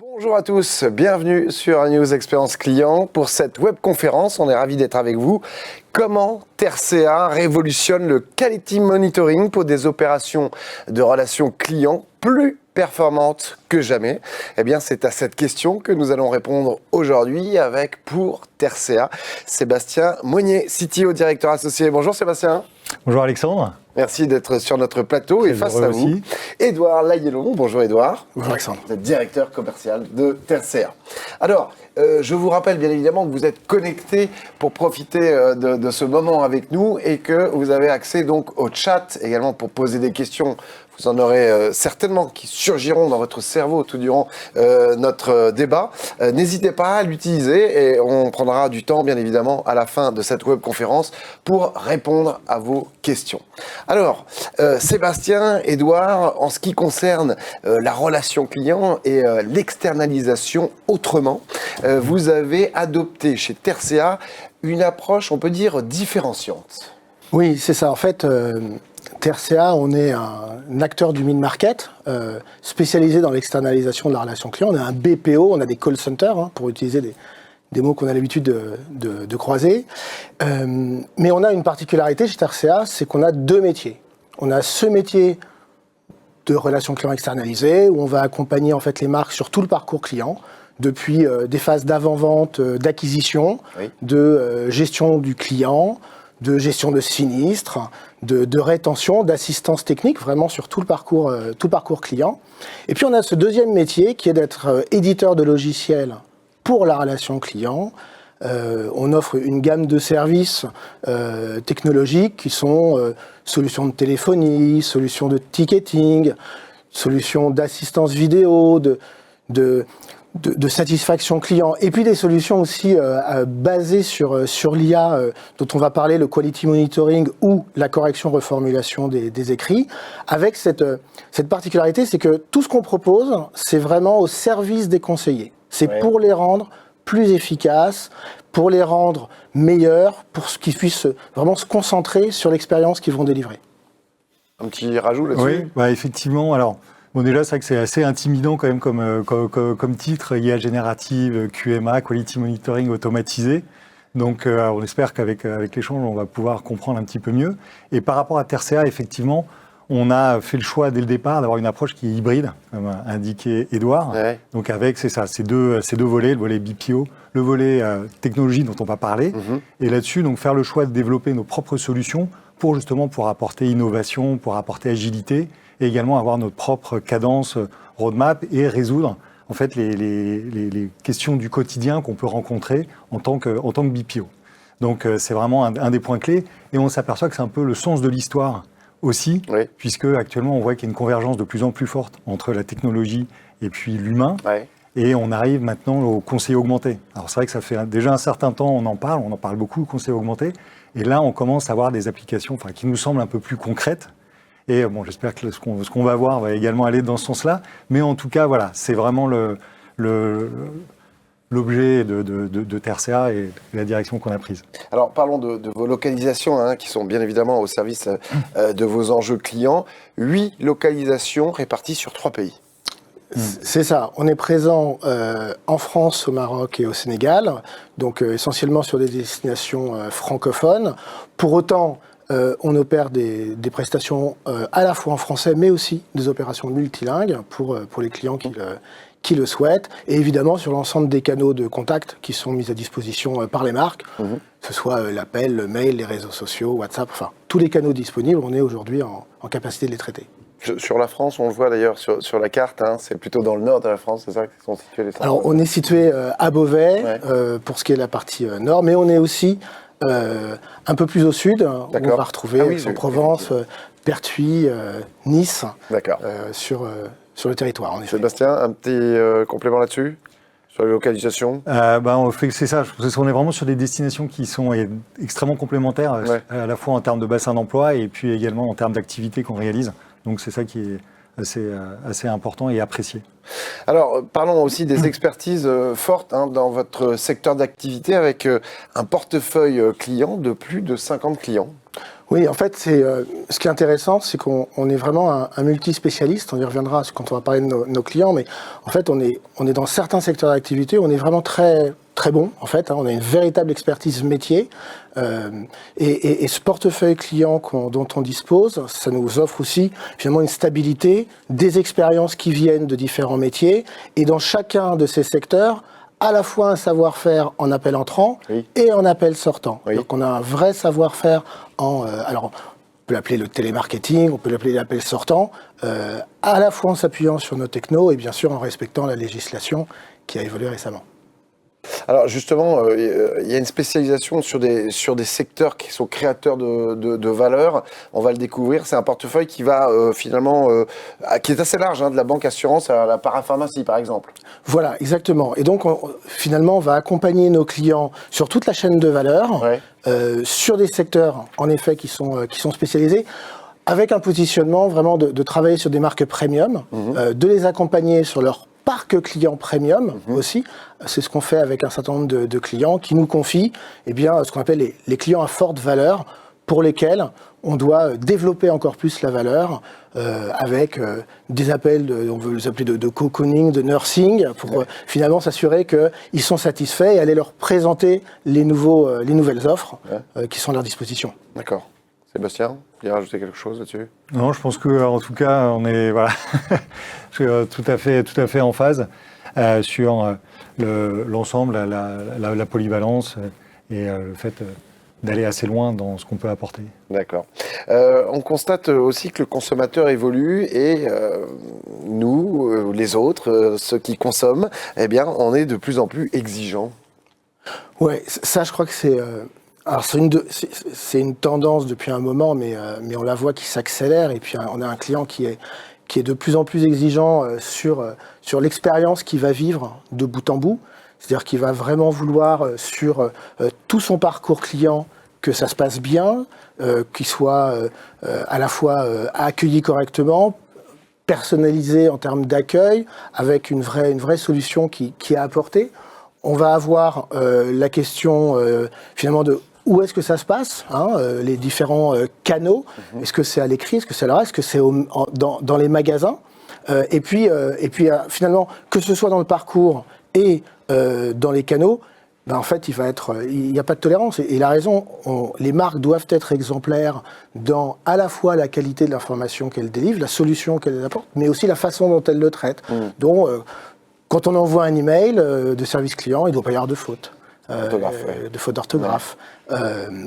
Bonjour à tous, bienvenue sur News Expérience Client. Pour cette webconférence, on est ravis d'être avec vous. Comment TerCA révolutionne le quality monitoring pour des opérations de relations clients plus performantes que jamais? Eh bien, c'est à cette question que nous allons répondre aujourd'hui avec, pour TerCA, Sébastien Monnier, CTO, directeur associé. Bonjour Sébastien. Bonjour Alexandre. Merci d'être sur notre plateau et face à vous, Édouard Layellon. Bonjour Édouard. Bonjour Alexandre. Vous êtes directeur commercial de TerCA. Alors, je vous rappelle bien évidemment que vous êtes connecté pour profiter de ce moment avec nous et que vous avez accès donc au chat également pour poser des questions. Vous en aurez certainement qui surgiront dans votre cerveau tout durant notre débat. N'hésitez pas à l'utiliser et on prendra du temps bien évidemment à la fin de cette webconférence pour répondre à vos questions. Alors, Sébastien, Édouard, en ce qui concerne la relation client et l'externalisation autrement, vous avez adopté chez TerCA une approche, on peut dire, différenciante. Oui, c'est ça. En fait, TerCA, on est un acteur du mid-market spécialisé dans l'externalisation de la relation client. On a un BPO, on a des call centers, pour utiliser des mots qu'on a l'habitude de croiser. Mais on a une particularité chez TerCA, c'est qu'on a deux métiers. On a ce métier de relation client externalisée, où on va accompagner en fait les marques sur tout le parcours client, depuis des phases d'avant-vente, d'acquisition, oui, de gestion du client, de gestion de sinistres, de rétention, d'assistance technique, vraiment sur tout le parcours client. Et puis on a ce deuxième métier qui est d'être éditeur de logiciels pour la relation client. On offre une gamme de services technologiques qui sont solutions de téléphonie, solutions de ticketing, solutions d'assistance vidéo, de satisfaction client, et puis des solutions aussi basées sur l'IA dont on va parler, le quality monitoring ou la correction reformulation des écrits, avec cette particularité, c'est que tout ce qu'on propose, c'est vraiment au service des conseillers. C'est pour les rendre plus efficaces, pour les rendre meilleurs, pour qu'ils puissent vraiment se concentrer sur l'expérience qu'ils vont délivrer. Un petit rajout là-dessus? Oui, effectivement. Alors, bon, déjà, c'est vrai que c'est assez intimidant quand même comme titre, IA générative, QMA, Quality Monitoring automatisé. Donc, on espère qu'avec l'échange, on va pouvoir comprendre un petit peu mieux. Et par rapport à TerCA, effectivement, on a fait le choix dès le départ d'avoir une approche qui est hybride, comme a indiqué Édouard. Ouais. Donc, avec, c'est ça, ces deux volets, le volet BPO, le volet technologie dont on va parler. Et là-dessus, donc, faire le choix de développer nos propres solutions pour apporter innovation, pour apporter agilité, et également avoir notre propre cadence roadmap et résoudre en fait les questions du quotidien qu'on peut rencontrer en tant que BPO. Donc c'est vraiment un des points clés, et on s'aperçoit que c'est un peu le sens de l'histoire aussi, oui, puisque actuellement on voit qu'il y a une convergence de plus en plus forte entre la technologie et puis l'humain, ouais, et on arrive maintenant au conseil augmenté. Alors c'est vrai que ça fait déjà un certain temps on en parle beaucoup, conseil augmenté, et là on commence à avoir des applications qui nous semblent un peu plus concrètes. Et bon, j'espère que ce qu'on va voir va également aller dans ce sens-là. Mais en tout cas, voilà, c'est vraiment l'objet de TerCA et la direction qu'on a prise. Alors, parlons de vos localisations, qui sont bien évidemment au service de vos enjeux clients. 8 localisations réparties sur 3 pays. C'est ça. On est présent en France, au Maroc et au Sénégal, donc essentiellement sur des destinations francophones. Pour autant, on opère des prestations à la fois en français, mais aussi des opérations multilingues pour les clients qui le souhaitent. Et évidemment, sur l'ensemble des canaux de contact qui sont mis à disposition par les marques, que ce soit l'appel, le mail, les réseaux sociaux, WhatsApp, enfin, tous les canaux disponibles, on est aujourd'hui en capacité de les traiter. Sur la France, on le voit d'ailleurs sur la carte, c'est plutôt dans le nord de la France, c'est ça qu'ils sont situés les centres? Alors, on est situé à Beauvais, ouais, pour ce qui est la partie nord, mais on est aussi un peu plus au sud, où on va retrouver Aix-en-Provence, Pertuis, Nice, sur le territoire. En effet. Sébastien, un petit complément là-dessus, sur les localisations? C'est ça, on est vraiment sur des destinations qui sont extrêmement complémentaires, ouais, à la fois en termes de bassin d'emploi et puis également en termes d'activité qu'on réalise. Donc c'est ça qui est assez important et apprécié. Alors, parlons aussi des expertises fortes dans votre secteur d'activité avec un portefeuille client de plus de 50 clients. Oui, en fait, ce qui est intéressant, c'est qu'on est vraiment un multispécialiste. On y reviendra quand on va parler de nos clients, mais en fait, on est dans certains secteurs d'activité, on est vraiment très très bon. En fait, on a une véritable expertise métier, et ce portefeuille client dont on dispose, ça nous offre aussi finalement une stabilité, des expériences qui viennent de différents métiers, et dans chacun de ces secteurs, à la fois un savoir-faire en appel entrant et en appel sortant. Oui. Donc on a un vrai savoir-faire alors on peut l'appeler le télémarketing, on peut l'appeler l'appel sortant, à la fois en s'appuyant sur nos technos et bien sûr en respectant la législation qui a évolué récemment. Alors justement, il y a une spécialisation sur des secteurs qui sont créateurs de valeur. On va le découvrir. C'est un portefeuille qui va finalement, qui est assez large, de la banque assurance à la parapharmacie par exemple. Voilà, exactement. Et donc finalement, on va accompagner nos clients sur toute la chaîne de valeur, sur des secteurs en effet qui sont spécialisés, avec un positionnement vraiment de travailler sur des marques premium, de les accompagner sur leur parc client premium aussi. C'est ce qu'on fait avec un certain nombre de clients qui nous confient ce qu'on appelle les clients à forte valeur, pour lesquels on doit développer encore plus la valeur avec des appels, on veut les appeler de cocooning, de nursing, pour finalement s'assurer qu'ils sont satisfaits et aller leur présenter les nouvelles offres qui sont à leur disposition. D'accord. Sébastien, vous voulez rajouter quelque chose là-dessus? Non, je pense que en tout cas, on est tout à fait en phase sur l'ensemble, la polyvalence et le fait d'aller assez loin dans ce qu'on peut apporter. D'accord. On constate aussi que le consommateur évolue et nous, les autres, ceux qui consomment, on est de plus en plus exigeants. Ouais, ça, je crois que c'est... Alors c'est une tendance depuis un moment, mais on la voit qui s'accélère. Et puis on a un client qui est de plus en plus exigeant sur l'expérience qu'il va vivre de bout en bout. C'est-à-dire qu'il va vraiment vouloir sur tout son parcours client que ça se passe bien, qu'il soit à la fois accueilli correctement, personnalisé en termes d'accueil, avec une vraie solution qui est apportée. On va avoir la question finalement de où est-ce que ça se passe, les différents canaux. Est-ce que c'est à l'écrit, est-ce que c'est à l'oral, est-ce que c'est dans les magasins, et puis finalement, que ce soit dans le parcours et dans les canaux, en fait, il n'y a pas de tolérance. Et il a raison, les marques doivent être exemplaires dans à la fois la qualité de l'information qu'elles délivrent, la solution qu'elles apportent, mais aussi la façon dont elles le traitent. Donc, quand on envoie un email de service client, il ne doit pas y avoir de faute. De faute d'orthographe.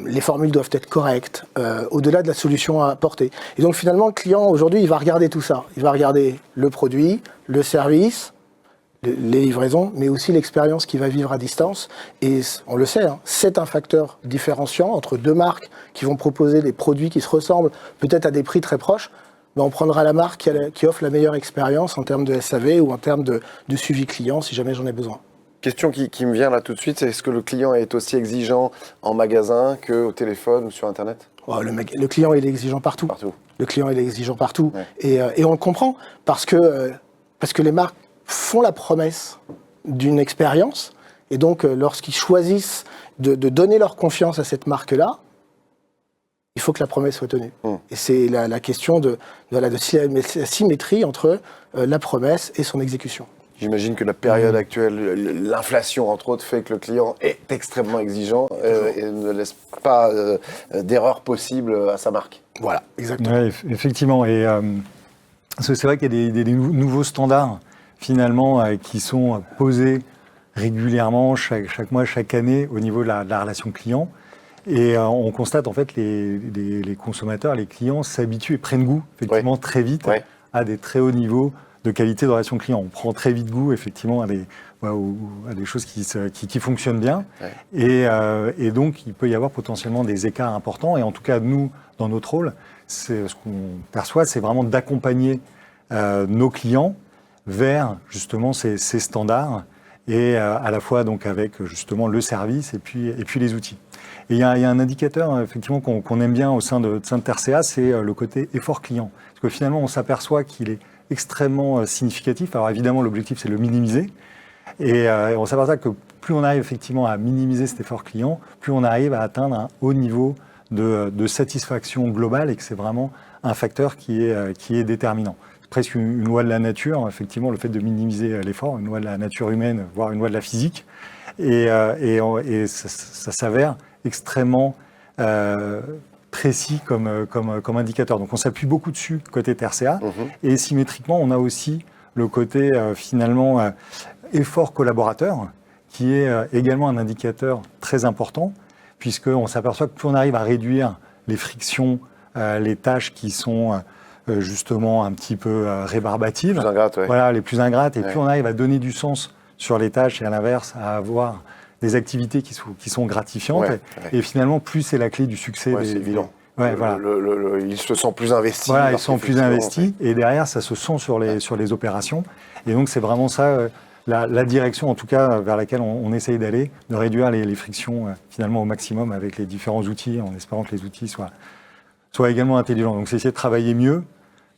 Les formules doivent être correctes, au-delà de la solution à apporter. Et donc finalement, le client, aujourd'hui, il va regarder tout ça. Il va regarder le produit, le service, les livraisons, mais aussi l'expérience qu'il va vivre à distance. Et on le sait, c'est un facteur différenciant entre deux marques qui vont proposer des produits qui se ressemblent, peut-être à des prix très proches. On prendra la marque qui offre la meilleure expérience en termes de SAV ou en termes de suivi client, si jamais j'en ai besoin. Question qui me vient là tout de suite, c'est est-ce que le client est aussi exigeant en magasin qu'au téléphone ou sur Internet? Le client, il est exigeant partout. Le client, il est exigeant partout. Ouais. Et on le comprend, parce que les marques font la promesse d'une expérience, et donc lorsqu'ils choisissent de donner leur confiance à cette marque-là, il faut que la promesse soit tenue. Et c'est la question de symétrie entre la promesse et son exécution. J'imagine que la période actuelle, l'inflation entre autres, fait que le client est extrêmement exigeant et ne laisse pas d'erreur possible à sa marque. Voilà, exactement. Ouais, effectivement. Et c'est vrai qu'il y a des nouveaux standards finalement qui sont posés régulièrement, chaque mois, chaque année, au niveau de la relation client. Et on constate en fait les consommateurs, les clients s'habituent et prennent goût effectivement très vite à des très hauts niveaux de qualité de relation client. On prend très vite goût effectivement à des choses qui fonctionnent bien. Et donc il peut y avoir potentiellement des écarts importants. Et en tout cas, nous, dans notre rôle, ce qu'on perçoit, c'est vraiment d'accompagner nos clients vers justement ces standards, et à la fois donc avec justement le service et puis les outils. Et il y a un indicateur effectivement qu'on aime bien au sein de TerSea, c'est le côté effort client. Parce que finalement, on s'aperçoit qu'il est extrêmement significatif. Alors évidemment, l'objectif, c'est de le minimiser. Et on s'aperçoit que plus on arrive effectivement à minimiser cet effort client, plus on arrive à atteindre un haut niveau de satisfaction globale et que c'est vraiment un facteur qui est déterminant. C'est presque une loi de la nature, effectivement, le fait de minimiser l'effort, une loi de la nature humaine, voire une loi de la physique. Et ça s'avère extrêmement précis comme indicateur. Donc on s'appuie beaucoup dessus côté TRCA. Et symétriquement, on a aussi le côté finalement effort collaborateur, qui est également un indicateur très important, puisqu'on s'aperçoit que plus on arrive à réduire les frictions, les tâches qui sont justement un petit peu rébarbatives, Plus ingrate, ouais. voilà, les plus ingrates, et plus on arrive à donner du sens sur les tâches et à l'inverse, à avoir des activités qui sont gratifiantes. Et finalement, plus c'est la clé du succès. C'est évident. Voilà. Ils se sentent plus investis. Voilà, ils sont plus investis et derrière, ça se sent sur les opérations. Et donc, c'est vraiment ça, la direction, en tout cas, vers laquelle on essaye d'aller, de réduire les frictions finalement au maximum avec les différents outils, en espérant que les outils soient également intelligents. Donc, c'est essayer de travailler mieux.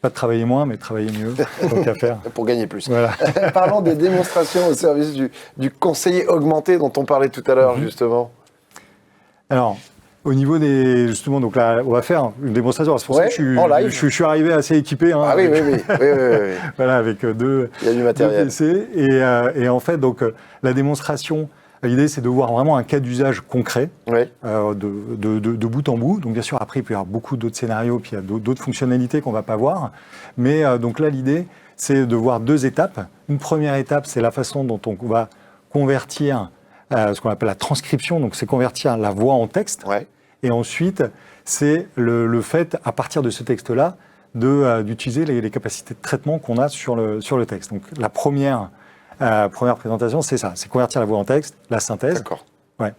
Pas de travailler moins, mais de travailler mieux, tant qu'à faire. Pour gagner plus. Voilà. Parlons des démonstrations au service du conseiller augmenté dont on parlait tout à l'heure, justement. Alors, au niveau des... Justement, donc là, on va faire une démonstration. C'est pour ça que je suis arrivé assez équipé. Hein, oui. Voilà, avec deux PC. Et en fait, donc, la démonstration... L'idée, c'est de voir vraiment un cas d'usage concret, de bout en bout. Donc, bien sûr, après, il peut y avoir beaucoup d'autres scénarios, puis il y a d'autres fonctionnalités qu'on ne va pas voir. Mais donc là, l'idée, c'est de voir deux étapes. Une première étape, c'est la façon dont on va convertir ce qu'on appelle la transcription. Donc, c'est convertir la voix en texte. Et ensuite, c'est le fait, à partir de ce texte-là, d'utiliser les capacités de traitement qu'on a sur le texte. Donc, la première présentation, c'est ça, c'est convertir la voix en texte, la synthèse. D'accord.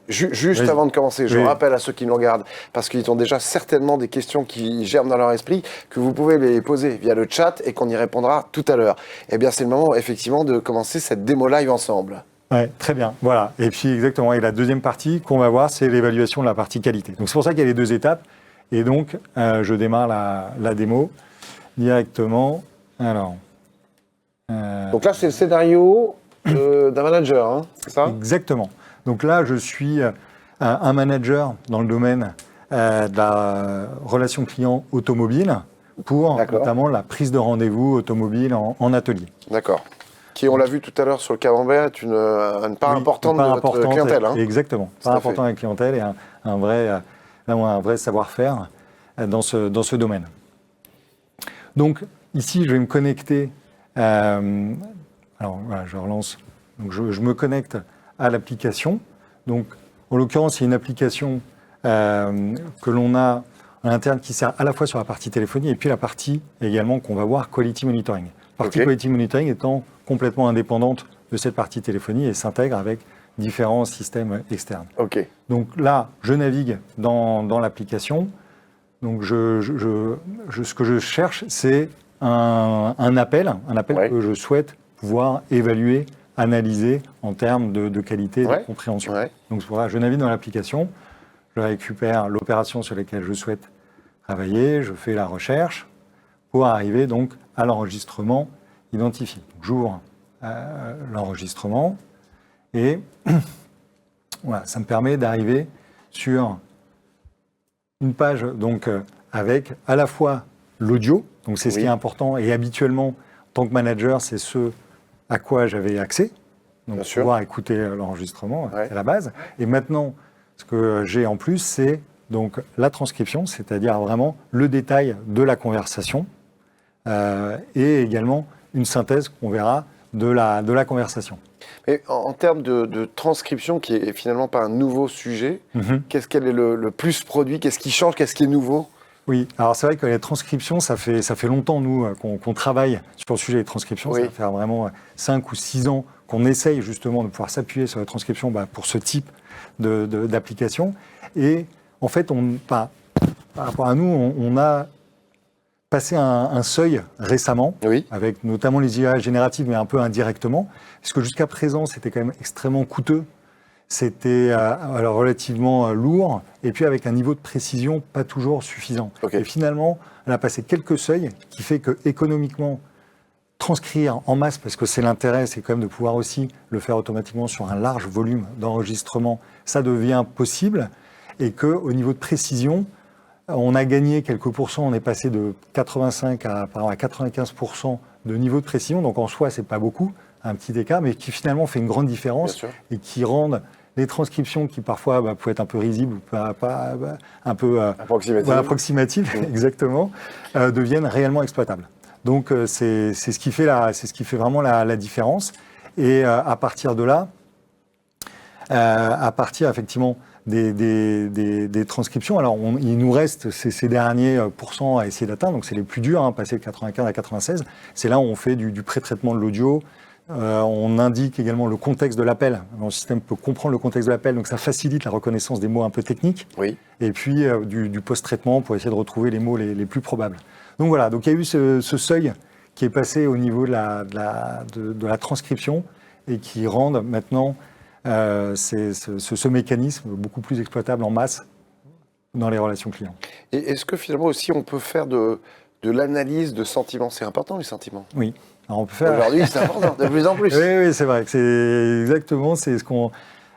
Juste avant de commencer, je rappelle à ceux qui nous regardent, parce qu'ils ont déjà certainement des questions qui germent dans leur esprit, que vous pouvez les poser via le chat et qu'on y répondra tout à l'heure. Eh bien, c'est le moment, effectivement, de commencer cette démo live ensemble. Ouais, très bien, voilà. Et puis, exactement, et la deuxième partie qu'on va voir, c'est l'évaluation de la partie qualité. Donc, c'est pour ça qu'il y a les deux étapes. Et donc, je démarre la démo directement. Alors... Donc là, c'est le scénario d'un manager, hein, c'est ça ? Exactement. Donc là, je suis un manager dans le domaine de la relation client automobile pour notamment la prise de rendez-vous automobile en atelier. D'accord. Qui, on l'a vu tout à l'heure sur le camembert, est une part importante de votre clientèle. Hein. Exactement. Part importante de la clientèle et un vrai savoir-faire dans ce domaine. Donc ici, je vais me connecter. Alors voilà, je relance. Donc je me connecte à l'application. Donc en l'occurrence, il y a une application que l'on a à l'interne qui sert à la fois sur la partie téléphonie et puis la partie également qu'on va voir Quality Monitoring. La partie Quality Monitoring étant complètement indépendante de cette partie téléphonie et s'intègre avec différents systèmes externes. Donc là, je navigue dans l'application. Donc ce que je cherche, c'est un appel que je souhaite pouvoir évaluer, analyser en termes de qualité et de compréhension. Donc voilà, je navigue dans l'application, je récupère l'opération sur laquelle je souhaite travailler, je fais la recherche pour arriver donc à l'enregistrement identifié. J'ouvre l'enregistrement et voilà, ça me permet d'arriver sur une page donc avec à la fois l'audio. Donc c'est ce qui est important et habituellement, en tant que manager, c'est ce à quoi j'avais accès. Donc pouvoir écouter l'enregistrement à la base. Et maintenant, ce que j'ai en plus, c'est donc la transcription, c'est-à-dire vraiment le détail de la conversation et également une synthèse qu'on verra de la conversation. Mais en termes de transcription, qui est finalement pas un nouveau sujet, qu'est-ce qu'elle est le plus produit ? Qu'est-ce qui change ? Qu'est-ce qui est nouveau ? Oui, alors c'est vrai que les transcriptions, ça fait longtemps, nous, qu'on travaille sur le sujet des transcriptions. Ça fait vraiment 5 ou 6 ans qu'on essaye justement de pouvoir s'appuyer sur la transcription pour ce type d'application. Et en fait, par rapport à nous, on a passé un seuil récemment, avec notamment les IA génératives, mais un peu indirectement, parce que jusqu'à présent, c'était quand même extrêmement coûteux. C'était alors relativement lourd, et puis avec un niveau de précision pas toujours suffisant. Et finalement, on a passé quelques seuils, qui fait que économiquement, transcrire en masse, parce que c'est l'intérêt, c'est quand même de pouvoir aussi le faire automatiquement sur un large volume d'enregistrement, ça devient possible, et qu'au niveau de précision, On a gagné quelques pourcents, on est passé de 85 à 95% de niveau de précision, donc en soi, c'est pas beaucoup, un petit écart, mais qui finalement fait une grande différence et qui rendent les transcriptions qui parfois pouvaient être un peu risibles ou un peu approximatives, exactement, deviennent réellement exploitables. Donc c'est ce qui fait vraiment la différence. Et à partir de là, à partir effectivement des transcriptions, alors il nous reste ces derniers pourcents à essayer d'atteindre, donc c'est les plus durs, passer de 95 à 96. C'est là où on fait du pré-traitement de l'audio. On indique également le contexte de l'appel. Le système peut comprendre le contexte de l'appel, donc ça facilite la reconnaissance des mots un peu techniques. Oui. Et puis du post-traitement pour essayer de retrouver les mots les plus probables. Donc voilà, donc il y a eu ce seuil qui est passé au niveau de la transcription et qui rend maintenant ce mécanisme beaucoup plus exploitable en masse dans les relations clients. Et est-ce que finalement aussi on peut faire de l'analyse de sentiments? C'est important les sentiments. Oui. Alors on peut faire... Aujourd'hui, c'est important, de plus en plus. Oui, c'est vrai. C'est exactement ce qu'on...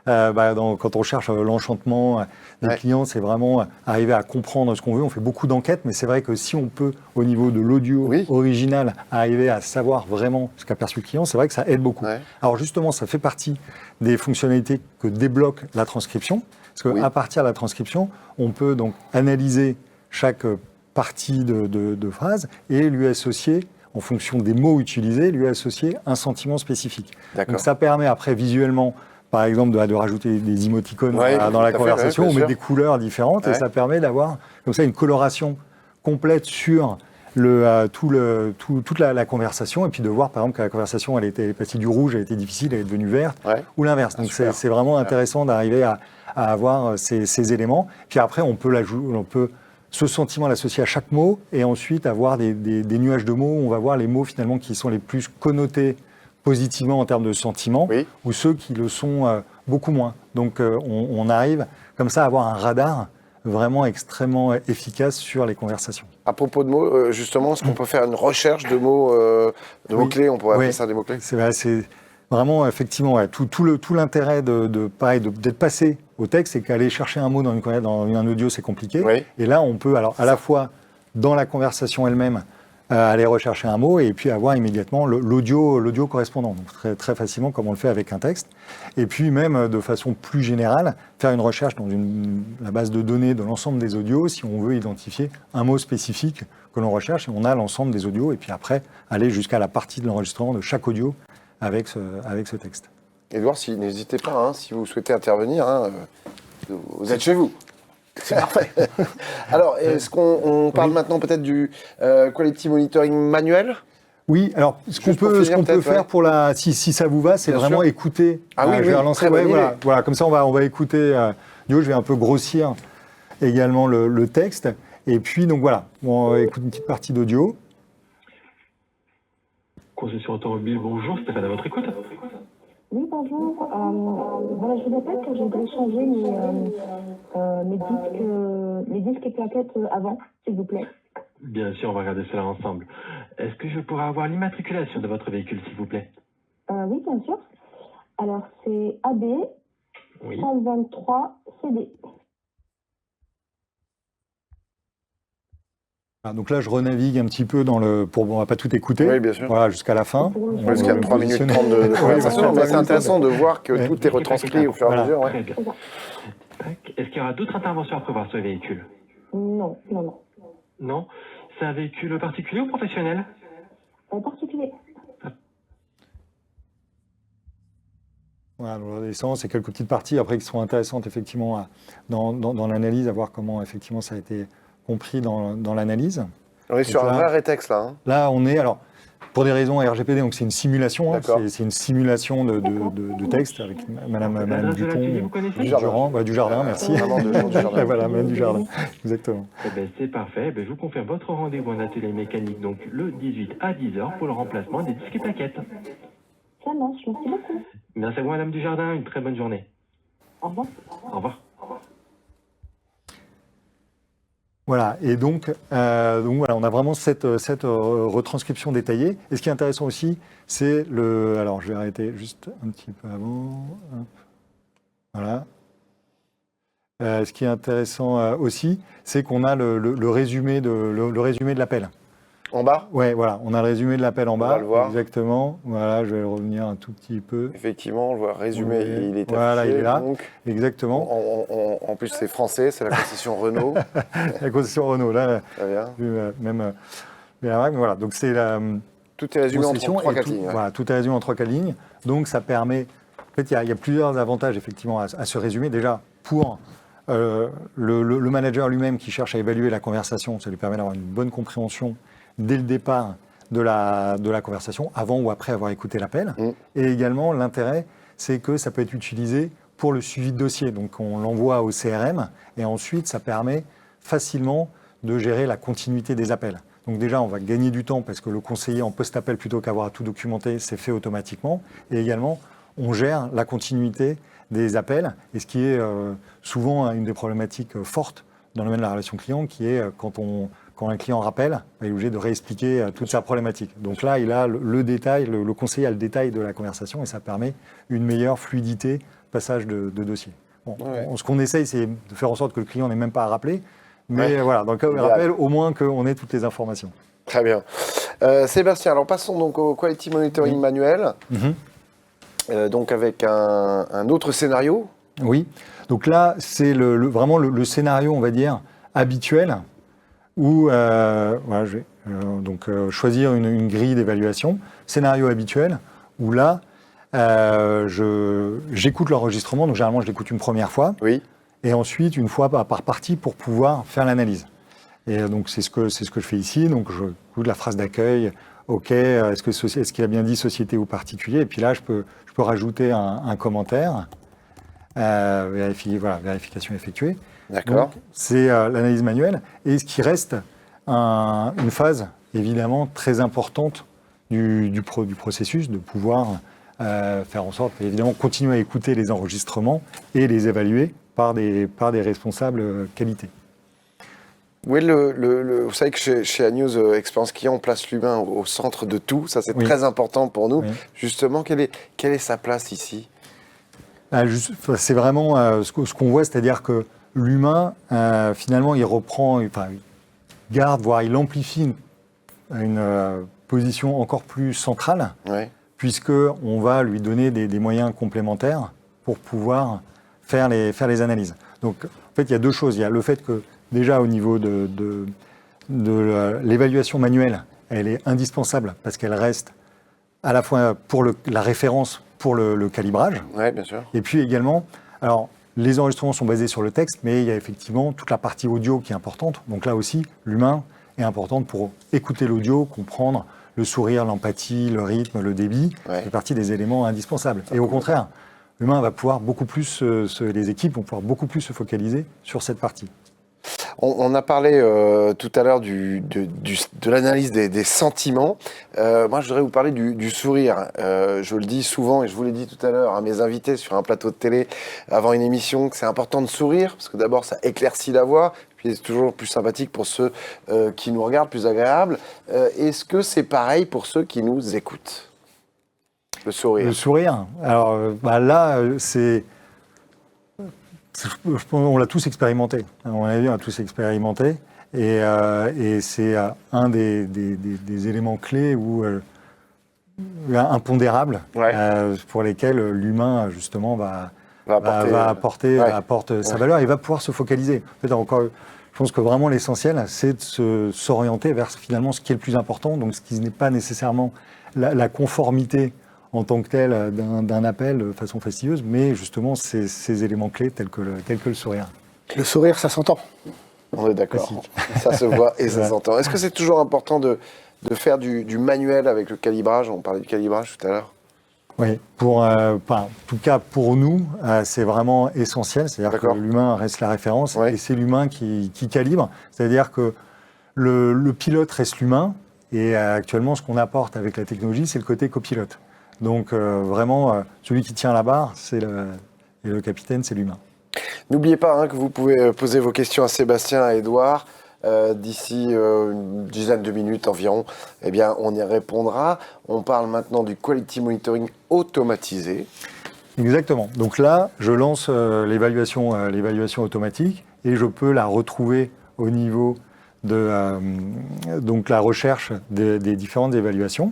quand on cherche l'enchantement des clients, c'est vraiment arriver à comprendre ce qu'on veut. On fait beaucoup d'enquêtes, mais c'est vrai que si on peut, au niveau de l'audio original, arriver à savoir vraiment ce qu'a perçu le client, c'est vrai que ça aide beaucoup. Ouais. Alors justement, ça fait partie des fonctionnalités que débloque la transcription. Parce qu'à partir de la transcription, on peut donc analyser chaque partie de phrase et lui associer, en fonction des mots utilisés, lui associer un sentiment spécifique. Donc ça permet après visuellement, par exemple, de rajouter des émoticônes dans la conversation, on met des couleurs différentes et ça permet d'avoir comme ça une coloration complète sur toute la conversation et puis de voir par exemple que la conversation elle était passée du rouge, elle était difficile, elle est devenue verte ou l'inverse. Donc c'est vraiment intéressant d'arriver à avoir ces éléments. Puis après on peut ce sentiment l'associer à chaque mot et ensuite avoir des nuages de mots où on va voir les mots finalement qui sont les plus connotés positivement en termes de sentiments ou ceux qui le sont beaucoup moins. Donc on arrive comme ça à avoir un radar vraiment extrêmement efficace sur les conversations. À propos de mots, justement, est-ce qu'on peut faire une recherche de mots, mots-clés? On pourrait appeler ça des mots-clés? C'est vraiment, effectivement, tout l'intérêt d'être passé au texte, c'est qu'aller chercher un mot dans un audio, c'est compliqué. Et là, on peut, alors, à la fois, dans la conversation elle-même, aller rechercher un mot et puis avoir immédiatement l'audio correspondant, donc très, très facilement comme on le fait avec un texte. Et puis même de façon plus générale, faire une recherche dans la base de données de l'ensemble des audios si on veut identifier un mot spécifique que l'on recherche et on a l'ensemble des audios et puis après aller jusqu'à la partie de l'enregistrement de chaque audio avec ce texte. Édouard, n'hésitez pas, si vous souhaitez intervenir, vous êtes chez vous. C'est parfait. Alors, est-ce qu'on parle maintenant peut-être du quality monitoring manuel? Oui, alors ce qu'on peut faire pour si ça vous va, c'est vraiment écouter. Je vais relancer. Voilà, comme ça on va écouter. Je vais un peu grossir également le texte. Et puis donc voilà, on écoute une petite partie d'audio. Concession automobile, bonjour, Stéphane, à votre écoute. Oui, bonjour. Voilà, je vous appelle que je voudrais changer mes disques et plaquettes avant, s'il vous plaît. Bien sûr, on va regarder cela ensemble. Est-ce que je pourrais avoir l'immatriculation de votre véhicule, s'il vous plaît? Oui, bien sûr. Alors, c'est AB 123 CD. Donc là, je renavigue un petit peu on va pas tout écouter. Oui, bien sûr. Voilà, jusqu'à la fin. Parce qu'il y a 3 minutes 30 de conversation, mais c'est intéressant de voir que tout est retranscrit au fur et à mesure. Est-ce qu'il y aura d'autres interventions à prévoir sur le véhicule? Non. Non? C'est un véhicule particulier ou professionnel? Particulier. Voilà, donc l'essence, c'est quelques petites parties après qui seront intéressantes effectivement dans l'analyse, à voir comment effectivement ça a été compris dans l'analyse. On est sur un vrai rétexte là. Là, on est, alors, pour des raisons RGPD, donc c'est une simulation, c'est une simulation de texte avec Madame Dupont, du Jardin, merci. Voilà, Madame du Jardin, exactement. C'est parfait, je vous confirme votre rendez-vous en atelier mécanique, donc le 18 à 10h pour le remplacement des disques et plaquettes. Ça marche, merci beaucoup. Merci à vous, Madame du Jardin, une très bonne journée. Au revoir. Au revoir. Voilà, et donc voilà, on a vraiment cette retranscription détaillée. Et ce qui est intéressant aussi, c'est alors je vais arrêter juste un petit peu avant. Hop. Voilà. Ce qui est intéressant aussi, c'est qu'on a le résumé de l'appel. En bas, Ouais, voilà, on a le résumé de l'appel en bas. va le voir. Exactement. Voilà, je vais revenir un tout petit peu. effectivement, on le voit résumé, Ouais. il est Voilà, affiché. il est là. Donc, Exactement. en plus, c'est français, c'est la concession Renault. La concession Renault, là, Très bien. même. Mais voilà, donc c'est la Tout est résumé en concession. 3-4 et tout, lignes. Ouais. Voilà, tout est résumé en 3-4 lignes. Donc ça permet. En fait, il y a plusieurs avantages effectivement à ce résumé. Déjà, pour le manager lui-même qui cherche à évaluer la conversation, ça lui permet d'avoir une bonne compréhension dès le départ de la conversation, avant ou après avoir écouté l'appel. Et également, l'intérêt, c'est que ça peut être utilisé pour le suivi de dossier. Donc, on l'envoie au CRM et ensuite, ça permet facilement de gérer la continuité des appels. Donc déjà, on va gagner du temps parce que le conseiller en post-appel, plutôt qu'avoir à tout documenter, c'est fait automatiquement. Et également, on gère la continuité des appels, et ce qui est souvent une des problématiques fortes dans le domaine de la relation client, qui est quand un client rappelle, il est obligé de réexpliquer toute sa problématique. Donc là, il a le détail, le conseiller a le détail de la conversation, et ça permet une meilleure fluidité, passage de dossier. Bon, ce qu'on essaye, c'est de faire en sorte que le client n'ait même pas à rappeler, mais voilà, dans le cas où il rappelle, au moins qu'on ait toutes les informations. Très bien. Sébastien, alors passons donc au Quality Monitoring manuel. Donc avec un autre scénario. Oui, donc là, c'est vraiment le scénario, on va dire, habituel, où voilà, je vais choisir une grille d'évaluation. Scénario habituel, où là, j'écoute l'enregistrement, donc généralement je l'écoute une première fois, Oui. et ensuite une fois par partie pour pouvoir faire l'analyse. Et donc c'est ce que je fais ici, donc je écoute la phrase d'accueil. OK, est-ce qu'il a bien dit société ou particulier? Et puis là, je peux rajouter un commentaire. Vérification effectuée. D'accord. Donc, c'est l'analyse manuelle. Et ce qui reste, une phase évidemment très importante du processus, de pouvoir faire en sorte, évidemment, continuer à écouter les enregistrements et les évaluer par des responsables qualité. Oui, vous savez que chez Anews Expérience Client, on place l'humain au centre de tout. Ça, c'est très important pour nous. Oui. Justement, quelle est sa place ici? C'est vraiment ce qu'on voit, c'est-à-dire que l'humain, finalement, il reprend, il garde, voire il amplifie une position encore plus centrale, puisqu'on va lui donner des moyens complémentaires pour pouvoir faire les analyses. Donc, en fait, il y a deux choses. Il y a le fait que, déjà, au niveau de l'évaluation manuelle, elle est indispensable parce qu'elle reste à la fois pour la référence pour le calibrage. Oui, bien sûr. Et puis également, alors, les enregistrements sont basés sur le texte, mais il y a effectivement toute la partie audio qui est importante. Donc là aussi, l'humain est important pour écouter l'audio, comprendre le sourire, l'empathie, le rythme, le débit. Ça fait partie des éléments indispensables. Et au contraire, l'humain va pouvoir beaucoup plus, les équipes vont pouvoir beaucoup plus se focaliser sur cette partie. On a parlé tout à l'heure de l'analyse des sentiments. Moi, je voudrais vous parler du sourire. Je le dis souvent, et je vous l'ai dit tout à l'heure à mes invités sur un plateau de télé avant une émission, que c'est important de sourire, parce que d'abord, ça éclaircit la voix, puis c'est toujours plus sympathique pour ceux qui nous regardent, plus agréable. Est-ce que c'est pareil pour ceux qui nous écoutent? Le sourire. Le sourire. Alors là, on l'a tous expérimenté. On a tous expérimenté. Et c'est un des éléments clés où impondérables pour lesquels l'humain, justement, va apporte sa valeur et va pouvoir se focaliser. En fait, encore, je pense que vraiment l'essentiel, c'est de s'orienter vers finalement ce qui est le plus important, donc ce qui n'est pas nécessairement la conformité en tant que tel d'un appel de façon fastidieuse, mais justement ces éléments clés tels que le sourire. Le sourire, ça s'entend. On est d'accord, ça se voit et ça s'entend. Est-ce que c'est toujours important de faire du manuel avec le calibrage? On parlait du calibrage tout à l'heure. Oui, en tout cas pour nous, c'est vraiment essentiel. C'est-à-dire que l'humain reste la référence et c'est l'humain qui calibre. C'est-à-dire que le pilote reste l'humain et actuellement, ce qu'on apporte avec la technologie, c'est le côté copilote. Donc vraiment, celui qui tient la barre, et le capitaine, c'est l'humain. N'oubliez pas que vous pouvez poser vos questions à Sébastien, à Édouard. D'ici une dizaine de minutes environ, on y répondra. On parle maintenant du Quality Monitoring automatisé. Exactement. Donc là, je lance l'évaluation automatique et je peux la retrouver au niveau de donc la recherche des différentes évaluations.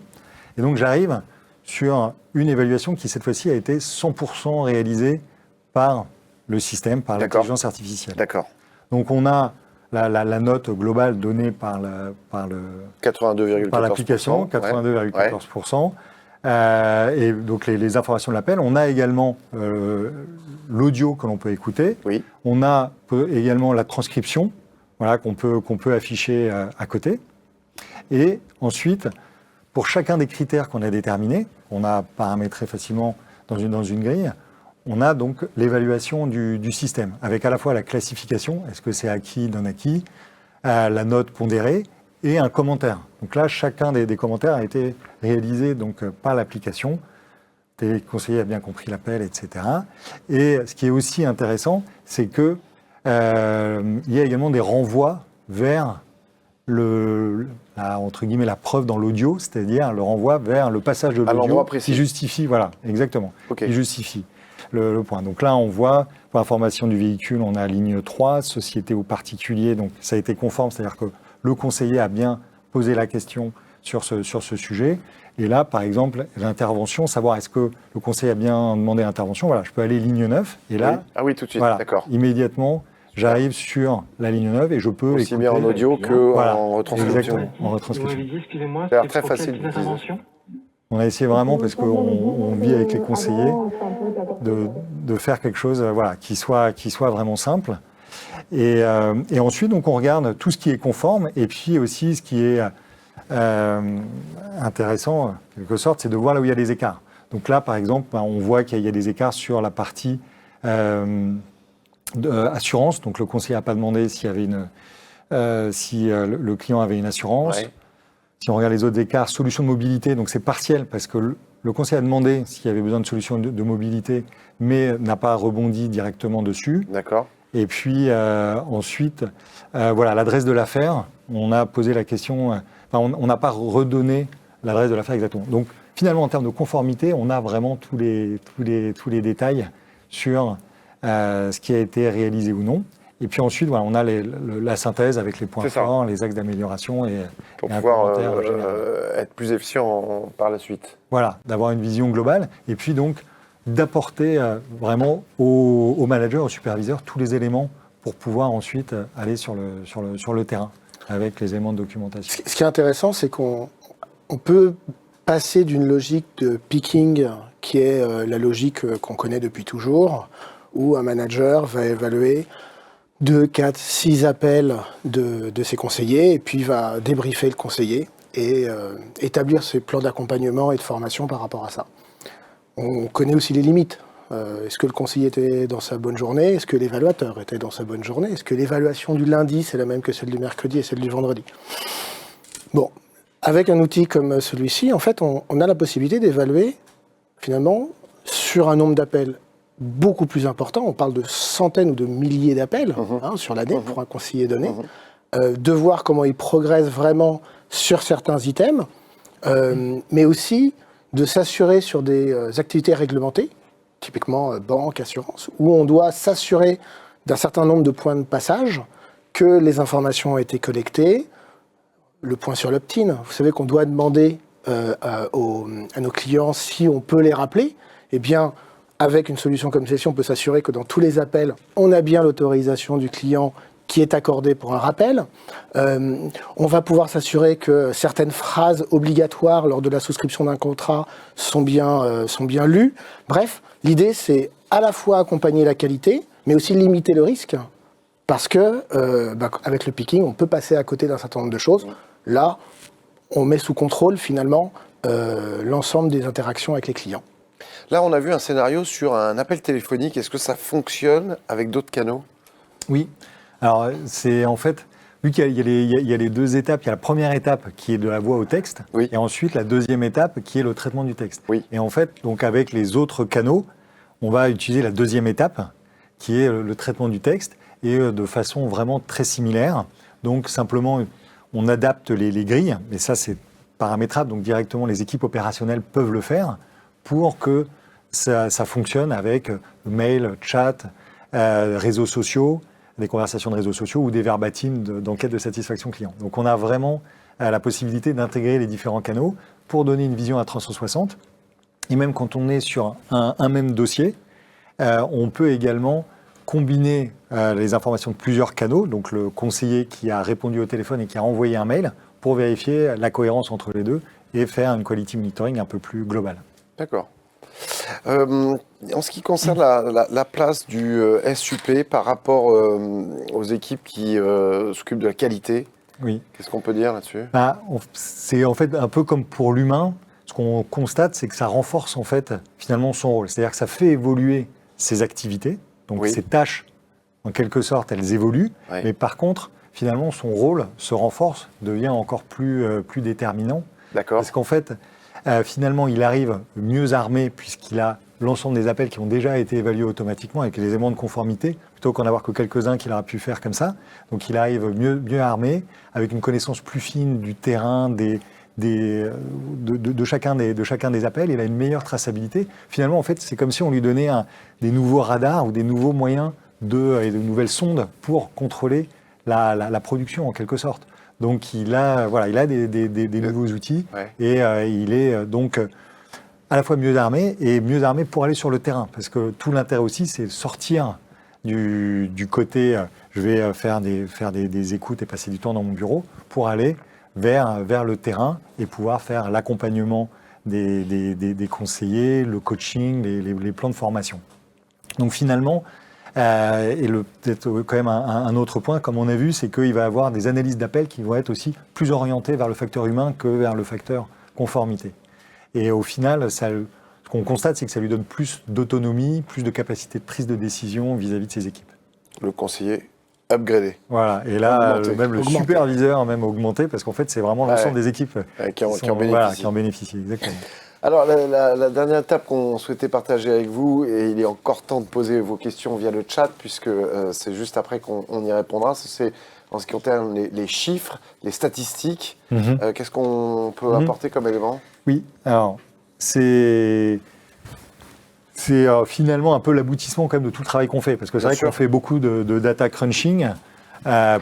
Et donc j'arrive sur une évaluation qui cette fois-ci a été 100% réalisée par le système, par l'intelligence artificielle. D'accord. Donc on a la note globale donnée par 82,14%. par l'application, 82,14%. Et donc les informations de l'appel. On a également l'audio que l'on peut écouter. Oui. On a également la transcription, voilà, qu'on peut afficher à côté. Et ensuite, pour chacun des critères qu'on a déterminés, on a paramétré facilement dans une grille, on a donc l'évaluation du système, avec à la fois la classification, est-ce que c'est acquis, non acquis, la note pondérée, et un commentaire. Donc là, chacun des commentaires a été réalisé donc, par l'application. Le conseiller a bien compris l'appel, etc. Et ce qui est aussi intéressant, c'est que il y a également des renvois vers entre guillemets, la preuve dans l'audio, c'est-à-dire le renvoi vers le passage de l'audio qui justifie, voilà, exactement, qui justifie le point. Donc là, on voit, pour information du véhicule, on a ligne 3, société ou particulier, donc ça a été conforme, c'est-à-dire que le conseiller a bien posé la question sur ce sujet. Et là, par exemple, l'intervention, savoir est-ce que le conseiller a bien demandé l'intervention, voilà, je peux aller ligne 9, et là, ah oui, tout de suite, voilà, d'accord. Immédiatement, j'arrive sur la ligne 9 et je peux aussi écouter. Bien en audio que en retranscription. Exactement, en retranscription. Excusez-moi, C'est c'est très pour facile quelle d'utiliser. intervention ? On a essayé vraiment, parce qu'on vit avec les conseillers, de faire quelque chose voilà, qui soit vraiment simple. Et ensuite, donc, on regarde tout ce qui est conforme, et puis aussi ce qui est intéressant, en quelque sorte, c'est de voir là où il y a des écarts. Donc là, par exemple, on voit qu'il y a des écarts sur la partie assurance. Donc le conseiller n'a pas demandé s'il y avait si le client avait une assurance. Ouais. Si on regarde les autres écarts, solution de mobilité, donc c'est partiel parce que le conseiller a demandé s'il y avait besoin de solution de mobilité, mais n'a pas rebondi directement dessus. D'accord. Et puis ensuite, voilà, l'adresse de l'affaire, on a posé la question, on n'a pas redonné l'adresse de l'affaire exactement. Donc finalement, en termes de conformité, on a vraiment tous les détails sur ce qui a été réalisé ou non. Et puis ensuite, voilà, on a la synthèse avec les points forts, les axes d'amélioration pour et pouvoir être plus efficient par la suite. Voilà, d'avoir une vision globale et puis donc d'apporter vraiment au manager, au superviseur, tous les éléments pour pouvoir ensuite aller sur le terrain avec les éléments de documentation. Ce qui est intéressant, c'est qu'on peut passer d'une logique de picking qui est la logique qu'on connaît depuis toujours, où un manager va évaluer 2, 4, 6 appels de ses conseillers et puis va débriefer le conseiller et établir ses plans d'accompagnement et de formation par rapport à ça. On connaît aussi les limites. Est-ce que le conseiller était dans sa bonne journée? Est-ce que l'évaluateur était dans sa bonne journée? Est-ce que l'évaluation du lundi, c'est la même que celle du mercredi et celle du vendredi? Bon, avec un outil comme celui-ci, en fait, on a la possibilité d'évaluer, finalement, sur un nombre d'appels beaucoup plus important, on parle de centaines ou de milliers d'appels sur l'année pour un conseiller donné, de voir comment il progresse vraiment sur certains items, mais aussi de s'assurer sur des activités réglementées, typiquement banque, assurance, où on doit s'assurer d'un certain nombre de points de passage, que les informations ont été collectées, le point sur l'opt-in, vous savez qu'on doit demander à nos clients si on peut les rappeler, eh bien, avec une solution comme celle-ci, on peut s'assurer que dans tous les appels, on a bien l'autorisation du client qui est accordée pour un rappel. On va pouvoir s'assurer que certaines phrases obligatoires lors de la souscription d'un contrat sont bien lues. Bref, l'idée, c'est à la fois accompagner la qualité, mais aussi limiter le risque, parce que avec le picking, on peut passer à côté d'un certain nombre de choses. Là, on met sous contrôle, finalement, l'ensemble des interactions avec les clients. Là, on a vu un scénario sur un appel téléphonique. Est-ce que ça fonctionne avec d'autres canaux? Oui. Alors, c'est en fait, vu qu'il y a les deux étapes, il y a la première étape qui est de la voix au texte, oui. Et ensuite la deuxième étape qui est le traitement du texte. Oui. Et en fait, donc avec les autres canaux, on va utiliser la deuxième étape qui est le traitement du texte et de façon vraiment très similaire. Donc, simplement, on adapte les grilles, mais ça, c'est paramétrable, donc directement les équipes opérationnelles peuvent le faire pour que ça fonctionne avec mail, chat, réseaux sociaux, des conversations de réseaux sociaux ou des verbatims d'enquête de satisfaction client. Donc on a vraiment la possibilité d'intégrer les différents canaux pour donner une vision à 360. Et même quand on est sur un même dossier, on peut également combiner les informations de plusieurs canaux, donc le conseiller qui a répondu au téléphone et qui a envoyé un mail, pour vérifier la cohérence entre les deux et faire une quality monitoring un peu plus globale. D'accord. En ce qui concerne la place du SUP par rapport aux équipes qui s'occupent de la qualité, Oui. qu'est-ce qu'on peut dire là-dessus? C'est en fait un peu comme pour l'humain. Ce qu'on constate, c'est que ça renforce en fait finalement son rôle. C'est-à-dire que ça fait évoluer ses activités, donc Oui. ses tâches, en quelque sorte, elles évoluent. Oui. Mais par contre, finalement, son rôle se renforce, devient encore plus déterminant. D'accord. Parce qu'en fait, finalement, il arrive mieux armé puisqu'il a l'ensemble des appels qui ont déjà été évalués automatiquement avec les éléments de conformité, plutôt qu'en avoir que quelques-uns qu'il aura pu faire comme ça. Donc il arrive mieux armé, avec une connaissance plus fine du terrain, de chacun des appels. Il a une meilleure traçabilité. Finalement, en fait, c'est comme si on lui donnait des nouveaux radars ou des nouveaux moyens et de nouvelles sondes pour contrôler la production, en quelque sorte. Donc il a des nouveaux outils, Ouais. et il est donc à la fois mieux armé pour aller sur le terrain, parce que tout l'intérêt aussi, c'est sortir du côté je vais faire des écoutes et passer du temps dans mon bureau pour aller vers le terrain et pouvoir faire l'accompagnement des conseillers, le coaching, les plans de formation. Donc finalement, et peut-être quand même un autre point, comme on a vu, c'est qu'il va y avoir des analyses d'appels qui vont être aussi plus orientées vers le facteur humain que vers le facteur conformité. Et au final, ce qu'on constate, c'est que ça lui donne plus d'autonomie, plus de capacité de prise de décision vis-à-vis de ses équipes. Le conseiller upgradé. Voilà, et là, Augmenté. même le Augmenté. superviseur même augmenté, parce qu'en fait, c'est vraiment l'ensemble des équipes Qui en sont- bénéficient. voilà, qui en bénéficient. Exactement. Alors, la dernière étape qu'on souhaitait partager avec vous, et il est encore temps de poser vos questions via le chat, puisque c'est juste après qu'on y répondra, c'est en ce qui concerne les chiffres, les statistiques. Qu'est-ce qu'on peut apporter comme élément? Oui, alors, c'est finalement un peu l'aboutissement quand même de tout le travail qu'on fait, parce que c'est Bien vrai sûr. qu'on fait beaucoup de data crunching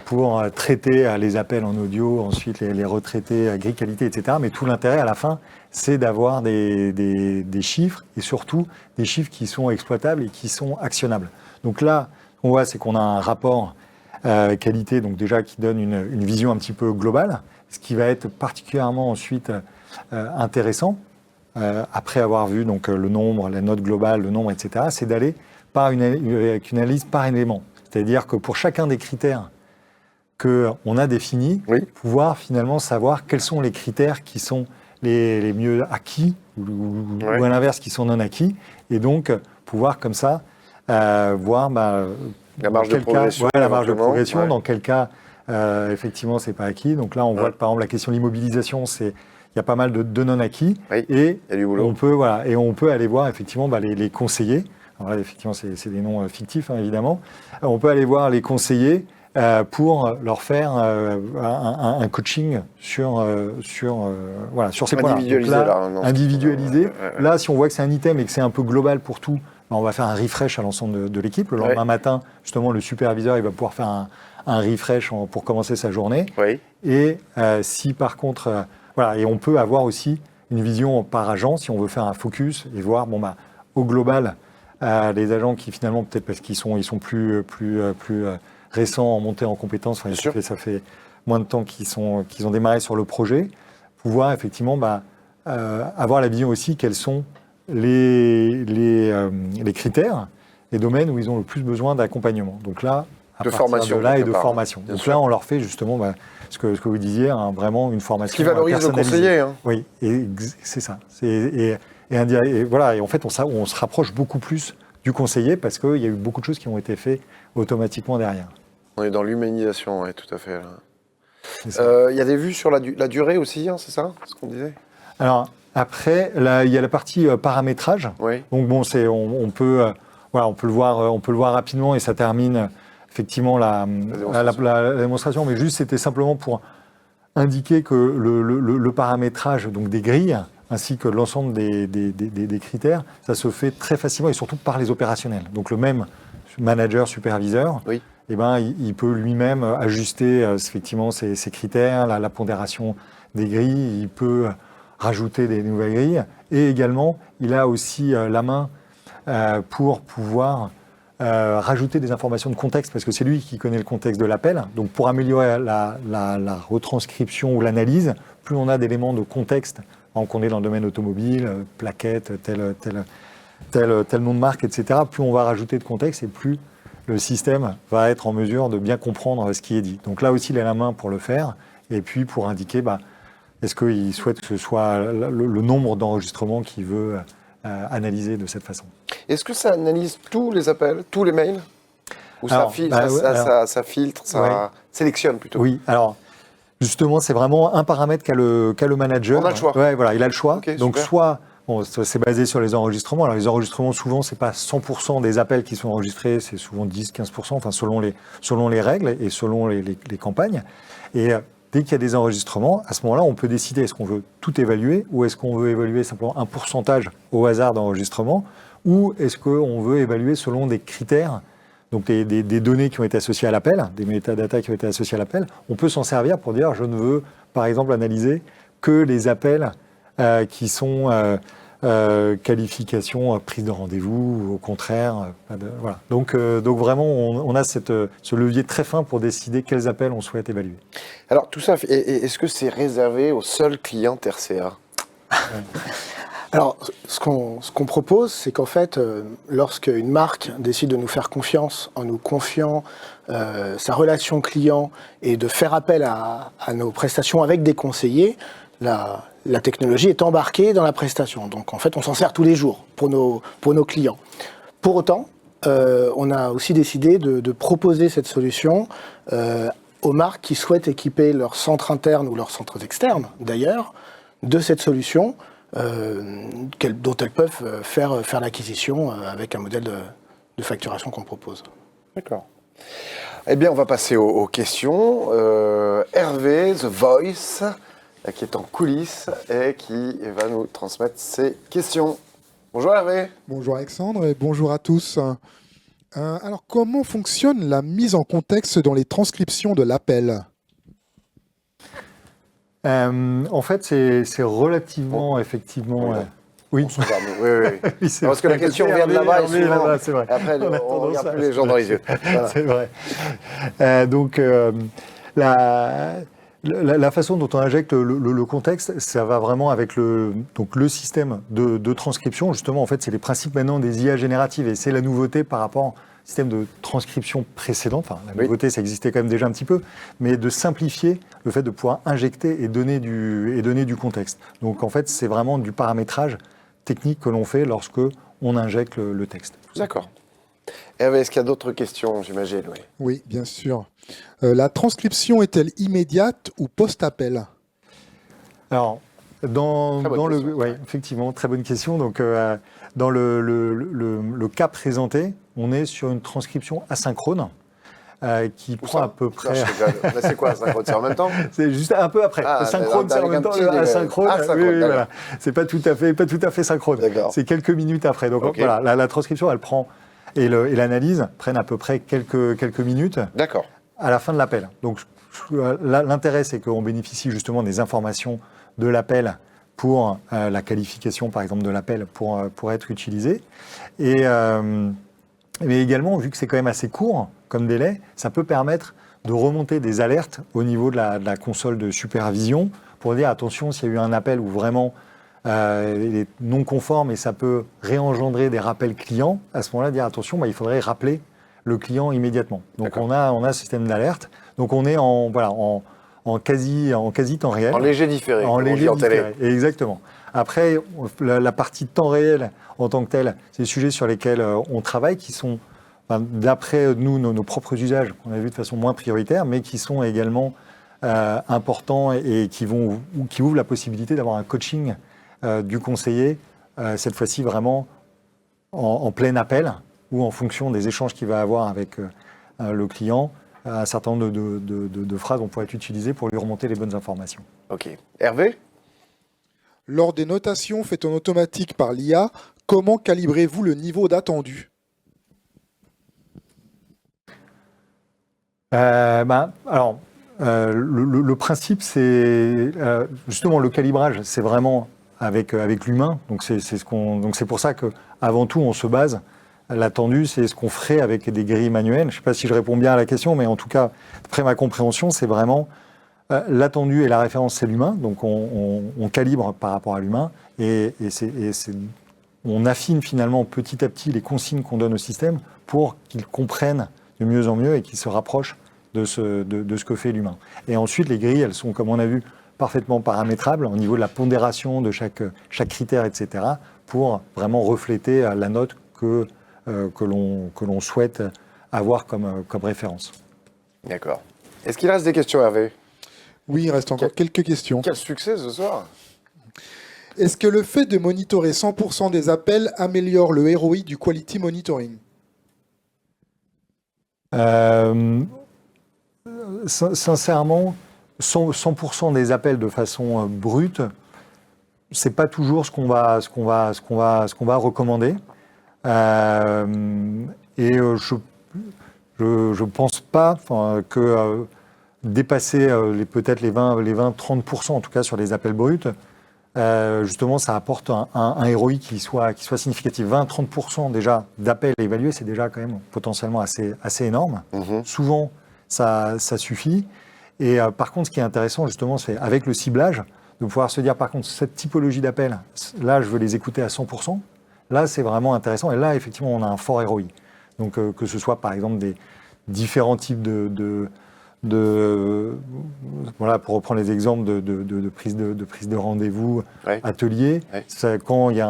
pour traiter les appels en audio, ensuite les retraiter à grille qualité, etc. Mais tout l'intérêt à la fin, c'est d'avoir des chiffres, et surtout des chiffres qui sont exploitables et qui sont actionnables. Donc là, ce qu'on voit, c'est qu'on a un rapport qualité, donc déjà qui donne une vision un petit peu globale, ce qui va être particulièrement ensuite intéressant, après avoir vu donc le nombre, la note globale, le nombre, etc., c'est d'aller avec une analyse par élément. C'est-à-dire que pour chacun des critères qu'on a définis, Oui. pouvoir finalement savoir quels sont les critères qui sont les mieux acquis ou à l'inverse qui sont non acquis, et donc pouvoir comme ça voir La marge de progression. la marge de éventuellement. progression, Ouais. dans quel cas effectivement c'est pas acquis. Donc là on voit par exemple la question de l'immobilisation, il y a pas mal de non acquis, Oui, et il y a du boulot. on peut aller voir effectivement les conseillers. Alors là, effectivement, c'est des noms fictifs, hein, évidemment. On peut aller voir les conseillers pour leur faire un coaching sur ces points-là. Individualisé, Donc là, non, individualisé. ouais. Là, si on voit que c'est un item et que c'est un peu global pour tout, on va faire un refresh à l'ensemble de l'équipe. Le lendemain matin, justement, le superviseur il va pouvoir faire un refresh pour commencer sa journée. Oui. Et si par contre, et on peut avoir aussi une vision par agent, si on veut faire un focus et voir, au global, les agents qui finalement, peut-être parce qu'ils sont plus récents en montée en compétences, ça fait moins de temps qu'ils ont démarré sur le projet, pouvoir effectivement avoir la vision aussi quels sont les critères, les domaines où ils ont le plus besoin d'accompagnement. Donc là, à De partir formation, de là, et quelque de part. formation. Bien Donc sûr. là, on leur fait justement ce que vous disiez, vraiment une formation Ce qui valorise le personnalisée. conseiller. Hein. Oui, et c'est ça. Et en fait, on se rapproche beaucoup plus du conseiller parce qu'il y a eu beaucoup de choses qui ont été faites automatiquement derrière. On est dans l'humanisation, oui, tout à fait. C'est ça. Il y a des vues sur la durée aussi, hein, c'est ça ce qu'on disait? Alors, après, là, il y a la partie paramétrage. Oui. Donc bon, on peut le voir rapidement et ça termine effectivement la démonstration. Mais juste, c'était simplement pour indiquer que le paramétrage donc des grilles ainsi que l'ensemble des critères, ça se fait très facilement et surtout par les opérationnels. Donc le même manager, superviseur, Oui. eh ben, il peut lui-même ajuster effectivement ces critères, la pondération des grilles, il peut rajouter des nouvelles grilles et également il a aussi la main pour pouvoir rajouter des informations de contexte parce que c'est lui qui connaît le contexte de l'appel. Donc pour améliorer la retranscription ou l'analyse, plus on a d'éléments de contexte, qu'on est dans le domaine automobile, plaquette, tel nom de marque, etc., plus on va rajouter de contexte et plus le système va être en mesure de bien comprendre ce qui est dit. Donc là aussi, il a la main pour le faire, et puis pour indiquer, est-ce qu'il souhaite que ce soit le nombre d'enregistrements qu'il veut analyser de cette façon. Est-ce que ça analyse tous les appels, tous les mails? Ou ça filtre, ça filtre, ça sélectionne plutôt? Oui, alors justement, c'est vraiment un paramètre qu'a le manager. On a le choix. Ouais, voilà, il a le choix. Okay, donc super. soit, c'est basé sur les enregistrements. Alors les enregistrements, souvent, c'est pas 100% des appels qui sont enregistrés, c'est souvent 10-15%, enfin selon les règles et selon les campagnes. Et dès qu'il y a des enregistrements, à ce moment-là, on peut décider est-ce qu'on veut tout évaluer ou est-ce qu'on veut évaluer simplement un pourcentage au hasard d'enregistrement ou est-ce qu'on veut évaluer selon des critères. Donc des données qui ont été associées à l'appel, des métadatas qui ont été associés à l'appel, on peut s'en servir pour dire je ne veux par exemple analyser que les appels qui sont qualification, prise de rendez-vous, ou au contraire. Voilà. Donc vraiment, on a ce levier très fin pour décider quels appels on souhaite évaluer. Alors tout ça, est-ce que c'est réservé aux seuls clients TRCA? Alors, ce qu'on propose, c'est qu'en fait, lorsqu'une marque décide de nous faire confiance en nous confiant sa relation client et de faire appel à nos prestations avec des conseillers, la technologie est embarquée dans la prestation. Donc, en fait, on s'en sert tous les jours pour nos clients. Pour autant, on a aussi décidé de proposer cette solution aux marques qui souhaitent équiper leur centre interne ou leurs centres externes, d'ailleurs, de cette solution dont elles peuvent faire l'acquisition avec un modèle de facturation qu'on propose. D'accord. Eh bien, on va passer aux questions. Hervé, The Voice, qui est en coulisses et qui va nous transmettre ses questions. Bonjour Hervé. Bonjour Alexandre et bonjour à tous. Alors, comment fonctionne la mise en contexte dans les transcriptions de l'appel ? En fait, c'est relativement, effectivement... Oui. Oui. Oui, parce que la question vient de là-bas et souvent, c'est vrai. après, on ne regarde plus les gens dans les yeux. Voilà. C'est vrai. Donc, la façon dont on injecte le contexte, ça va vraiment avec le système de transcription. Justement, en fait, c'est les principes maintenant des IA génératives et c'est la nouveauté par rapport au système de transcription précédent. Enfin, la nouveauté, ça existait quand même déjà un petit peu, mais de simplifier le fait de pouvoir injecter et donner du contexte. Donc, en fait, c'est vraiment du paramétrage technique que l'on fait lorsque on injecte le texte. D'accord. Hervé, est-ce qu'il y a d'autres questions, j'imagine? Oui, bien sûr. La transcription est-elle immédiate ou post-appel ? Alors, effectivement, très bonne question. Donc, dans le cas présenté, on est sur une transcription asynchrone qui prend à peu près... C'est quoi asynchrone? C'est en même temps? C'est juste un peu après. Synchrone, c'est en même temps. Asynchrone, voilà. C'est pas tout à fait synchrone. C'est quelques minutes après. Donc voilà, la transcription, elle prend et l'analyse prennent à peu près quelques minutes. D'accord. À la fin de l'appel. Donc l'intérêt, c'est qu'on bénéficie justement des informations de l'appel pour la qualification, par exemple, de l'appel pour être utilisé. Mais également, vu que c'est quand même assez court comme délai, ça peut permettre de remonter des alertes au niveau de la console de supervision pour dire attention, s'il y a eu un appel où vraiment il est non conforme et ça peut réengendrer des rappels clients, à ce moment-là, dire attention, il faudrait rappeler le client immédiatement. Donc on a un système d'alerte. Donc on est en quasi temps réel. En léger différé. En léger différé, exactement. Après, la partie temps réel en tant que telle, c'est des sujets sur lesquels on travaille, qui sont, d'après nous, nos propres usages, qu'on a vu de façon moins prioritaire, mais qui sont également importants et qui ouvrent la possibilité d'avoir un coaching du conseiller, cette fois-ci vraiment en plein appel, ou en fonction des échanges qu'il va avoir avec le client, un certain nombre de phrases vont pouvoir être utilisées pour lui remonter les bonnes informations. Ok. Hervé ? Lors des notations faites en automatique par l'IA, comment calibrez-vous le niveau d'attendu? Le principe, c'est justement le calibrage, c'est vraiment avec l'humain. Donc c'est pour ça que avant tout, on se base. L'attendu, c'est ce qu'on ferait avec des grilles manuelles. Je ne sais pas si je réponds bien à la question, mais en tout cas, après ma compréhension, c'est vraiment l'attendu et la référence, c'est l'humain. Donc on calibre par rapport à l'humain on affine finalement petit à petit les consignes qu'on donne au système pour qu'il comprenne de mieux en mieux et qu'il se rapproche de ce que fait l'humain. Et ensuite, les grilles, elles sont, comme on a vu, parfaitement paramétrables au niveau de la pondération de chaque critère, etc., pour vraiment refléter la note que l'on souhaite avoir comme référence. D'accord. Est-ce qu'il reste des questions, Hervé? Oui, il reste encore quelques questions. Quel succès ce soir! Est-ce que le fait de monitorer 100% des appels améliore le ROI du quality monitoring? Sincèrement, 100% des appels de façon brute, c'est pas toujours ce qu'on va recommander. Je pense pas que dépasser peut-être les 20-30% en tout cas sur les appels bruts, justement, ça apporte un ROI qui soit significatif. 20-30% déjà d'appels évalués, c'est déjà quand même potentiellement assez énorme. Souvent, ça suffit. Et par contre, ce qui est intéressant, justement, c'est avec le ciblage, de pouvoir se dire, par contre, cette typologie d'appels, là, je veux les écouter à 100%. Là, c'est vraiment intéressant. Et là, effectivement, on a un fort ROI. Donc, que ce soit, par exemple, des différents types voilà, pour reprendre les exemples de prise de rendez-vous, atelier, quand il y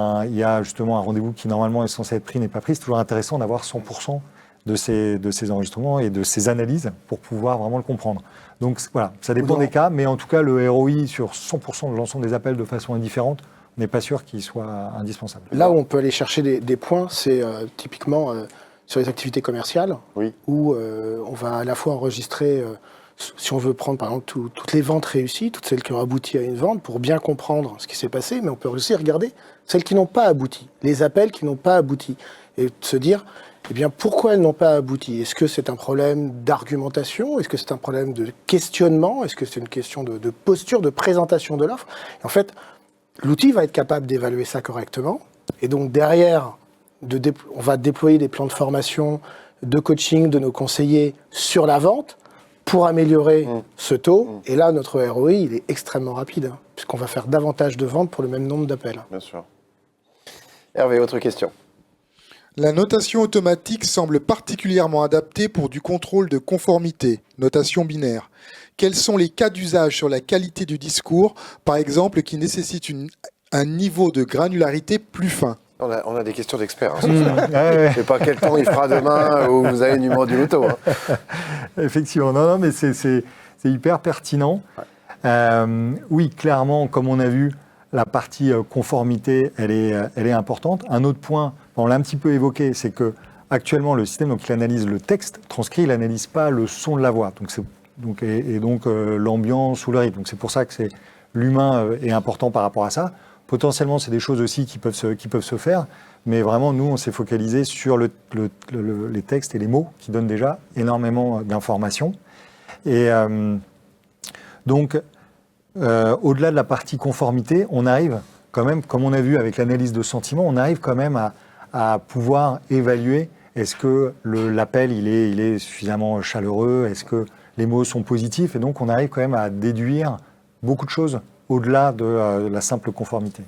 a justement un rendez-vous qui normalement est censé être pris n'est pas pris, c'est toujours intéressant d'avoir 100% de ces enregistrements et de ces analyses pour pouvoir vraiment le comprendre. Donc voilà, ça dépend des cas, mais en tout cas le ROI sur 100% de l'ensemble des appels de façon indifférente, on n'est pas sûr qu'il soit indispensable. Là où on peut aller chercher des points, c'est typiquement sur les activités commerciales, où on va à la fois enregistrer, si on veut prendre par exemple toutes les ventes réussies, toutes celles qui ont abouti à une vente, pour bien comprendre ce qui s'est passé, mais on peut aussi regarder celles qui n'ont pas abouti, les appels qui n'ont pas abouti, et se dire, eh bien, pourquoi elles n'ont pas abouti? Est-ce que c'est un problème d'argumentation? Est-ce que c'est un problème de questionnement? Est-ce que c'est une question de posture, de présentation de l'offre? En fait, l'outil va être capable d'évaluer ça correctement, et donc derrière, on va déployer des plans de formation, de coaching de nos conseillers sur la vente pour améliorer ce taux. Et là, notre ROI, il est extrêmement rapide, puisqu'on va faire davantage de ventes pour le même nombre d'appels. Bien sûr. Hervé, autre question. La notation automatique semble particulièrement adaptée pour du contrôle de conformité, notation binaire. Quels sont les cas d'usage sur la qualité du discours, par exemple, qui nécessitent un niveau de granularité plus fin? On a des questions d'experts. Je ne sais pas quel temps il fera demain ou vous avez le numéro du loto. Effectivement, non, mais c'est hyper pertinent. Oui, clairement, comme on a vu, la partie conformité, elle est importante. Un autre point, on l'a un petit peu évoqué, c'est que actuellement le système, donc, il analyse le texte transcrit, il n'analyse pas le son de la voix. Donc l'ambiance ou le rythme. Donc c'est pour ça que l'humain est important par rapport à ça. Potentiellement, c'est des choses aussi qui peuvent se faire, mais vraiment, nous, on s'est focalisé sur les textes et les mots qui donnent déjà énormément d'informations. Et donc, au-delà de la partie conformité, on arrive quand même, comme on a vu avec l'analyse de sentiments, on arrive quand même à pouvoir évaluer est-ce que l'appel il est suffisamment chaleureux, est-ce que les mots sont positifs, et donc on arrive quand même à déduire beaucoup de choses au-delà de la simple conformité.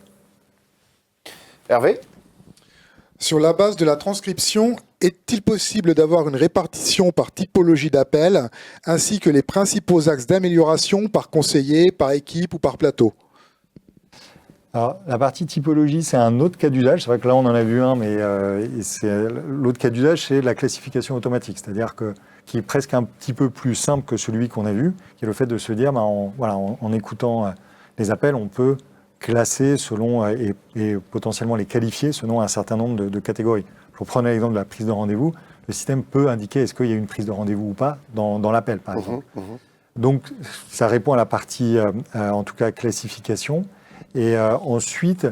Hervé ? Sur la base de la transcription, est-il possible d'avoir une répartition par typologie d'appel, ainsi que les principaux axes d'amélioration par conseiller, par équipe ou par plateau ? Alors, la partie typologie, c'est un autre cas d'usage. C'est vrai que là, on en a vu un, mais l'autre cas d'usage, c'est la classification automatique, c'est-à-dire qui est presque un petit peu plus simple que celui qu'on a vu, qui est le fait de se dire, en écoutant les appels, on peut classer selon et potentiellement les qualifier selon un certain nombre de catégories. Je reprends l'exemple de la prise de rendez-vous. Le système peut indiquer est-ce qu'il y a une prise de rendez-vous ou pas dans l'appel, par exemple. Donc, ça répond à la partie, en tout cas, classification. Et ensuite,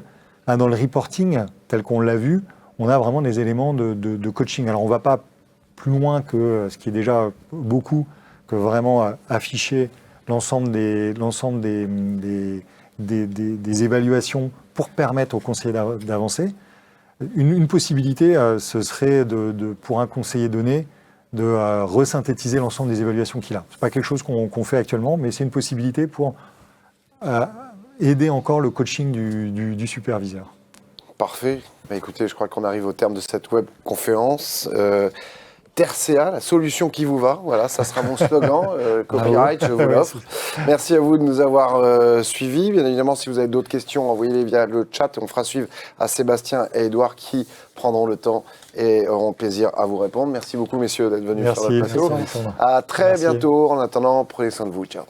dans le reporting, tel qu'on l'a vu, on a vraiment des éléments de coaching. Alors, on ne va pas plus loin que ce qui est déjà beaucoup, que vraiment afficher l'ensemble des évaluations pour permettre aux conseillers d'avancer. Une possibilité, ce serait pour un conseiller donné de resynthétiser l'ensemble des évaluations qu'il a. Ce n'est pas quelque chose qu'on fait actuellement, mais c'est une possibilité pour aider encore le coaching du superviseur. Parfait. Bah, écoutez, je crois qu'on arrive au terme de cette webconférence. Tercea, la solution qui vous va. Voilà, ça sera mon slogan. Copyright, je vous l'offre. Merci à vous de nous avoir suivis. Bien évidemment, si vous avez d'autres questions, envoyez-les via le chat. On fera suivre à Sébastien et Édouard qui prendront le temps et auront plaisir à vous répondre. Merci beaucoup, messieurs, d'être venus sur le plateau. À très bientôt. En attendant, prenez soin de vous. Ciao.